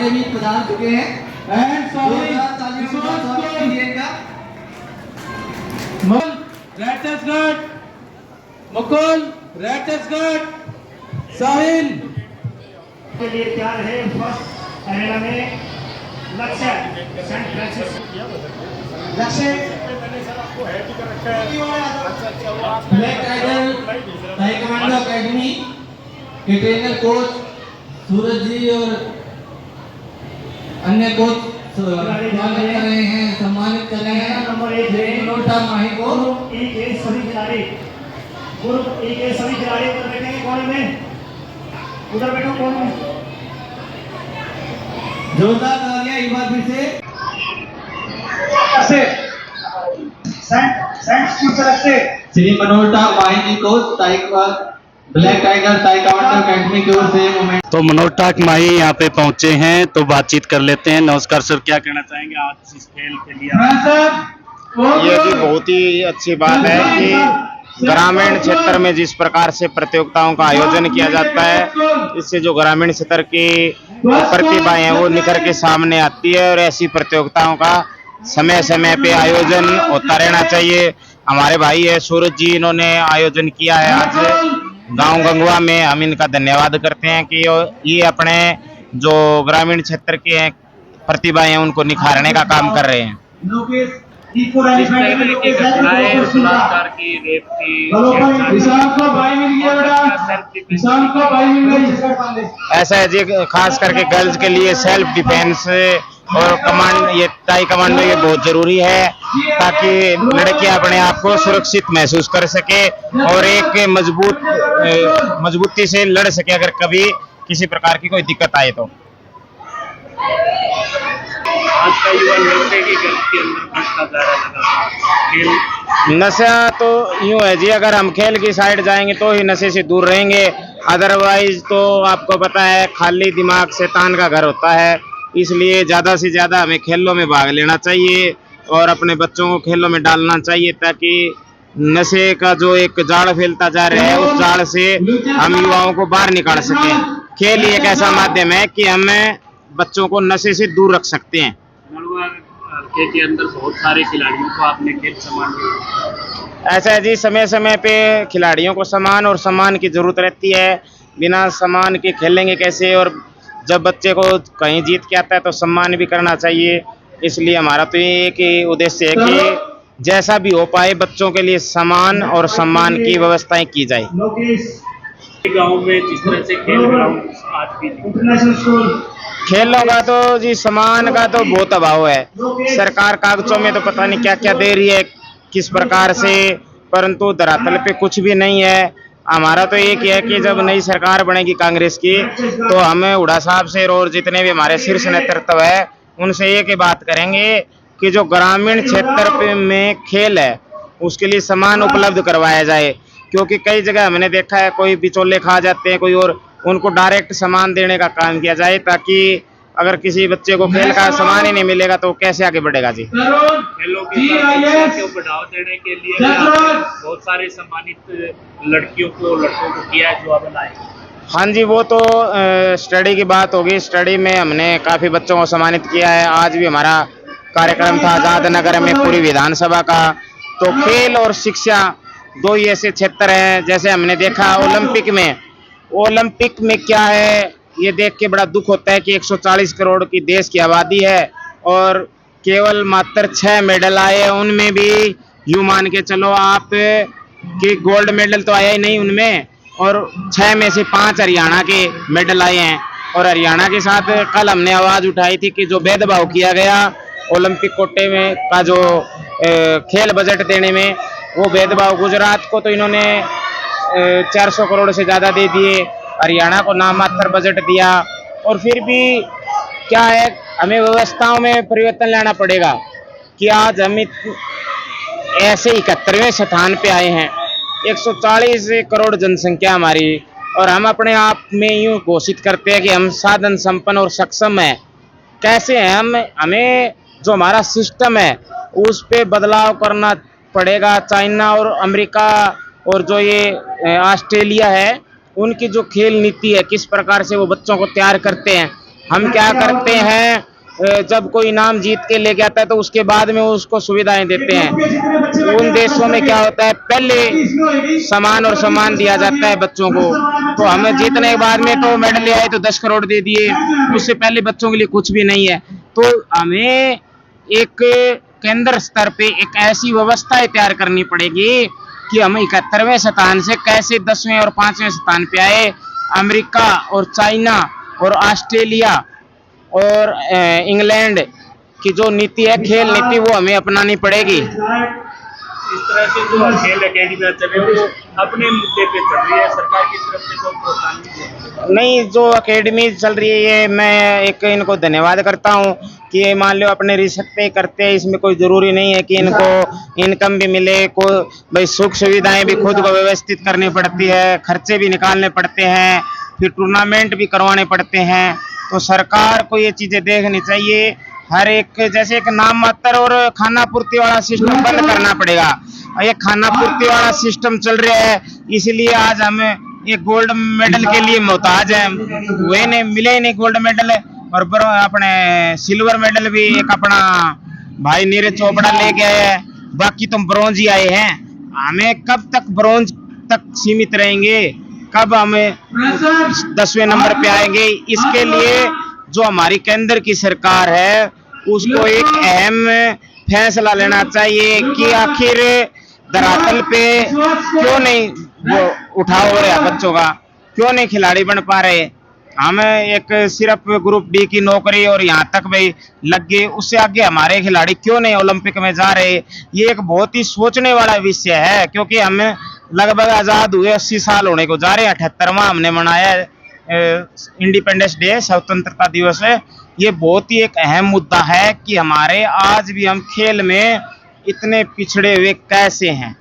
खिलाड़ी भी पधार चुके हैं। एंड साहिल मुकुल रेटसगढ़ साहिल के लिए तैयार है। फर्स्ट अरेना में लक्ष्य सेंट फ्रांसिस लक्ष्य ब्लैक टाइगर ताइक्वांडो एकेडमी के ट्रेनर कोच सूरज जी और अन्य कोच सम्मानित कर रहे हैं। नंबर 1 है मनोटा माही को सभी खिलाड़ी ग्रुप ए के सभी खिलाड़ी उधर बैठेंगे कोने में, उधर बैठो कोने में। जोरदार तालियां एक बार फिर से सेंट स्कूल तरफ से श्री मनोटा माही जी को ब्लैक टाइगर ताइक्वांडो एकेडमी की ओर से मोमेंट। तो मनोटाक माही यहाँ पे पहुंचे हैं, तो बातचीत कर लेते हैं। नमस्कार सर, क्या कहना चाहेंगे आज इस खेल के लिए? ये जी बहुत ही अच्छी बात है कि ग्रामीण क्षेत्र में जिस प्रकार से प्रतियोगिताओं का आयोजन किया जाता है, इससे जो ग्रामीण क्षेत्र की प्रतिभाएं हैं वो निखर के सामने आती है और ऐसी प्रतियोगिताओं का समय समय पे आयोजन होता रहना चाहिए। हमारे भाई है सूरज जी, इन्होंने आयोजन किया है आज गांव गंगवा में। हम इनका धन्यवाद करते हैं कि ये अपने जो ग्रामीण क्षेत्र के हैं प्रतिभाएं हैं उनको निखारने का काम कर रहे हैं। ऐसा है जी, खास करके गर्ल्स के लिए सेल्फ डिफेंस और कमांड, ये टाई कमांडो ये बहुत जरूरी है ताकि लड़कियां अपने आप को सुरक्षित महसूस कर सके और एक मजबूती से लड़ सके अगर कभी किसी प्रकार की कोई दिक्कत आए तो। आज का युवा नशे की गलत के अंदर बढ़ता जा रहा है। नशा तो यूं है जी, अगर हम खेल की साइड जाएंगे तो ही नशे से दूर रहेंगे, अदरवाइज तो आपको पता है खाली दिमाग शैतान का घर होता है। इसलिए ज़्यादा से ज़्यादा हमें खेलों में भाग लेना चाहिए और अपने बच्चों को खेलों में डालना चाहिए ताकि नशे का जो एक जाल फैलता जा रहा है उस जाल से हम युवाओं को बाहर निकाल सकें। खेल ही एक ऐसा माध्यम है कि हमें बच्चों को नशे से दूर रख सकते हैं। हल्के के अंदर बहुत सारे खिलाड़ियों को आपने खेल सम्मान ऐसा है जी, समय समय पे खिलाड़ियों को सम्मान और सम्मान की जरूरत रहती है। बिना सम्मान के खेलेंगे कैसे? और जब बच्चे को कहीं जीत के आता है तो सम्मान भी करना चाहिए। इसलिए हमारा तो ये एक ही उद्देश्य है कि जैसा भी हो पाए बच्चों के लिए समान और सम्मान की व्यवस्थाएं की जाए। गांव में जिस तरह से खेल ग्राउंड आज भी खेलों का तो जी सामान का तो बहुत अभाव है। सरकार कागजों में तो पता नहीं क्या क्या दे रही है किस प्रकार से, परंतु धरातल पे कुछ भी नहीं है। हमारा तो एक ही है कि जब नई सरकार बनेगी कांग्रेस की तो हमें हुड्डा साहब से और जितने भी हमारे शीर्ष नेतृत्व है उनसे एक ही बात करेंगे कि जो ग्रामीण क्षेत्र में खेल है उसके लिए सामान उपलब्ध करवाया जाए। क्योंकि कई जगह हमने देखा है कोई बिचौले खा जाते हैं कोई और, उनको डायरेक्ट सामान देने का काम किया जाए ताकि अगर किसी बच्चे को खेल का सामान ही नहीं मिलेगा तो कैसे आगे बढ़ेगा जी। खेलों को बढ़ावा देने के लिए बहुत सारे सम्मानित लड़कियों को लड़कों को किया है जो अब लाए। हाँ जी, वो तो स्टडी की बात होगी। स्टडी में हमने काफ़ी बच्चों को सम्मानित किया है। आज भी हमारा कार्यक्रम था आजाद नगर में पूरी विधानसभा का। तो खेल और शिक्षा दो ही ऐसे क्षेत्र हैं, जैसे हमने देखा ओलंपिक में क्या है ये देख के बड़ा दुख होता है कि 140 करोड़ की देश की आबादी है और केवल मात्र 6 मेडल आए हैं। उनमें भी यूं मान के चलो आप कि गोल्ड मेडल तो आया ही नहीं उनमें, और 6 में से 5 हरियाणा के मेडल आए हैं। और हरियाणा के साथ कल हमने आवाज़ उठाई थी कि जो भेदभाव किया गया ओलंपिक कोटे में का जो खेल बजट देने में, वो भेदभाव गुजरात को तो इन्होंने 400 करोड़ से ज़्यादा दे दिए, हरियाणा को नामात्र बजट दिया। और फिर भी क्या है, हमें व्यवस्थाओं में परिवर्तन लाना पड़ेगा कि आज हम ऐसे 71वें स्थान पे आए हैं। 140 करोड़ जनसंख्या हमारी, और हम अपने आप में यूँ घोषित करते हैं कि हम साधन संपन्न और सक्षम हैं। कैसे हैं हम? हमें जो हमारा सिस्टम है उस पे बदलाव करना पड़ेगा। चाइना और अमेरिका और जो ये ऑस्ट्रेलिया है, उनकी जो खेल नीति है किस प्रकार से वो बच्चों को तैयार करते हैं, हम क्या करते हैं, जब कोई इनाम जीत के लेके आता है तो उसके बाद में उसको सुविधाएं देते हैं। उन देशों में क्या होता है, पहले सामान और सम्मान दिया जाता है बच्चों को। तो हमें जीतने के बाद में तो मेडल ले आए तो 10 करोड़ दे दिए, उससे पहले बच्चों के लिए कुछ भी नहीं है। तो हमें एक केंद्र स्तर पे एक ऐसी व्यवस्था तैयार करनी पड़ेगी कि हम 71वें स्थान से कैसे 10वें और 5वें स्थान पे आए। अमेरिका और चाइना और ऑस्ट्रेलिया और इंग्लैंड की जो नीति है, खेल नीति, वो हमें अपनानी पड़ेगी। इस तरह से जो खेल अकेडमी चले वो अपने मुद्दे पे चल रही है, सरकार की तरफ से कोई प्रोत्साहन नहीं है। नहीं, जो अकेडमी चल रही है ये मैं एक इनको धन्यवाद करता हूँ कि ये मान लो अपने रिस्क पे करते हैं। इसमें कोई जरूरी नहीं है कि इनको इनकम भी मिले, को भाई सुख सुविधाएं भी खुद को व्यवस्थित करनी पड़ती है, खर्चे भी निकालने पड़ते हैं, फिर टूर्नामेंट भी करवाने पड़ते हैं। तो सरकार को ये चीजें देखनी चाहिए। हर एक जैसे एक नाम मात्र और खाना पूर्ति वाला सिस्टम बंद करना पड़ेगा। ये खाना पूर्ति वाला सिस्टम चल रहा है, इसलिए आज हम एक गोल्ड मेडल के लिए मोहताज हैं। वे नहीं मिले, नहीं गोल्ड मेडल, और अपने सिल्वर मेडल भी एक अपना भाई नीरज चोपड़ा लेके आए हैं, बाकी तुम ब्रॉन्ज ही आए हैं। हमें कब तक ब्रॉन्ज तक सीमित रहेंगे, कब हमें 10वें नंबर पे आएंगे? इसके लिए जो हमारी केंद्र की सरकार है उसको एक अहम फैसला लेना चाहिए कि आखिर धरातल पे क्यों नहीं वो उठाव हो रहा बच्चों का, क्यों नहीं खिलाड़ी बन पा रहे। हम एक सिर्फ ग्रुप डी की नौकरी और यहाँ तक भाई लग गए, उससे आगे हमारे खिलाड़ी क्यों नहीं ओलंपिक में जा रहे। ये एक बहुत ही सोचने वाला विषय है, क्योंकि हम लगभग आज़ाद हुए 80 साल होने को जा रहे हैं। 78वां हमने मनाया इंडिपेंडेंस डे, स्वतंत्रता दिवस है। ये बहुत ही एक अहम मुद्दा है कि हमारे आज भी हम खेल में इतने पिछड़े हुए कैसे हैं।